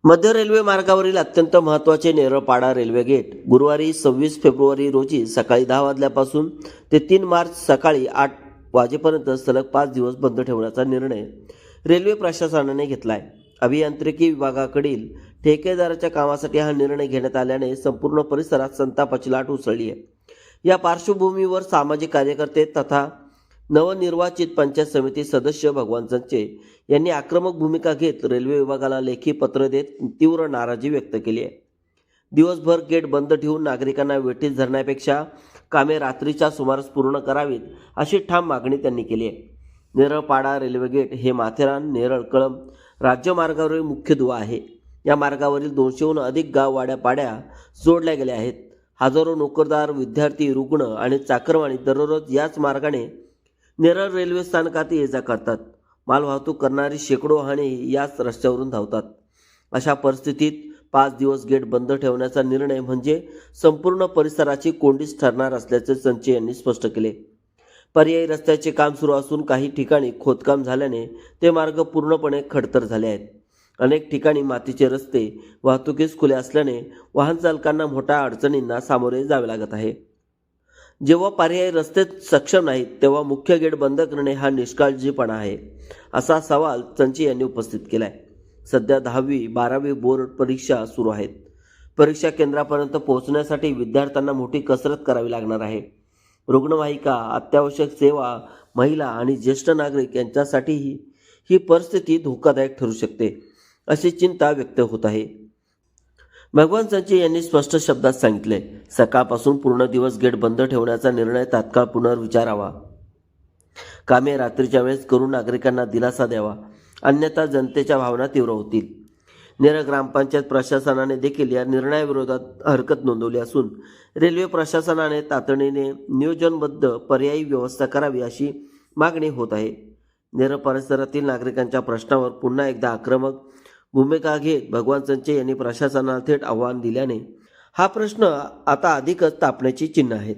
मध्य रेल्वे मार्गावरील अत्यंत महत्त्वाचे नेरळपाडा रेल्वे गेट गुरुवारी 26 फेब्रुवारी रोजी सकाळी 10 वाजल्यापासून ते 3 मार्च सकाळी 8 वाजेपर्यंत सलग 5 दिवस बंद ठेवण्याचा निर्णय रेल्वे प्रशासनाने घेतला आहे. अभियांत्रिकी विभागाकडील ठेकेदाराच्या कामासाठी हा निर्णय घेण्यात आल्याने संपूर्ण परिसरात संतापाची लाट उसळली आहे. या पार्श्वभूमीवर सामाजिक कार्यकर्ते तथा नवनिर्वाचित पंचायत समिती सदस्य भगवान संचे यांनी आक्रमक भूमिका घेत रेल्वे विभागाला लेखी पत्र देत तीव्र नाराजी व्यक्त केली आहे. दिवसभर गेट बंद ठेवून नागरिकांना वेठीस धरण्यापेक्षा कामे रात्रीच्या सुमारास पूर्ण करावीत अशी ठाम मागणी त्यांनी केली आहे. नेरळपाडा रेल्वे गेट हे माथेरान नेरळ कळंब राज्यमार्गावरील मुख्य दुवा आहे. या मार्गावरील 200हून अधिक गाव वाड्यापाड्या जोडल्या गेल्या आहेत. हजारो नोकरदार, विद्यार्थी, रुग्ण आणि चाकरमानी दररोज याच मार्गाने नेरळ रेल्वे स्थानकात ये जा करतात. मालवाहतूक करणारी शेकडो वाहने याच रस्त्यावरून धावतात. अशा परिस्थितीत 5 दिवस गेट बंद ठेवण्याचा निर्णय म्हणजे संपूर्ण परिसराची कोंडीच ठरणार असल्याचे संचे यांनी स्पष्ट केले. पर्यायी रस्त्याचे काम सुरू असून काही ठिकाणी खोदकाम झाल्याने ते मार्ग पूर्णपणे खडतर झाले आहेत. अनेक ठिकाणी मातीचे रस्ते वाहतुकीस खुले असल्याने वाहन चालकांना मोठ्या अडचणींना सामोरे जावे लागत आहे. जेव्हा पर्यायी रस्ते सक्षम नाहीत तेव्हा मुख्य गेट बंद करणे हा निष्काळजीपणा आहे, असा सवाल संचे यांनी उपस्थित केला आहे. सध्या 10वी 12वी बोर्ड परीक्षा सुरू आहेत. परीक्षा केंद्रापर्यंत पोहोचण्यासाठी विद्यार्थ्यांना मोठी कसरत करावी लागणार आहे. रुग्णवाहिका, अत्यावश्यक सेवा, महिला आणि ज्येष्ठ नागरिक यांच्यासाठीही ही परिस्थिती धोकादायक ठरू शकते, अशी चिंता व्यक्त होत आहे. भगवान संचे यांनी स्पष्ट शब्दात सांगितले, सकाळपासून पूर्ण दिवस गेट बंद ठेवण्याचा निर्णय तात्काळ पुनर्विचारावा. कामे रात्रीच्या वेळेस करून नागरिकांना दिलासा द्यावा, अन्यथा जनतेच्या भावना तीव्र होतील. नेरळ ग्रामपंचायत प्रशासनाने देखील या निर्णयाविरोधात हरकत नोंदवली असून रेल्वे प्रशासनाने तातडीने नियोजनबद्ध पर्यायी व्यवस्था करावी अशी मागणी होत आहे. नेरळ परिसरातील नागरिकांच्या प्रश्नावर पुन्हा एकदा आक्रमक भूमिका घेत भगवान संचे यांनी प्रशासनाला थेट आव्हान दिल्याने हा प्रश्न आता अधिकच तापण्याची चिन्ह आहेत.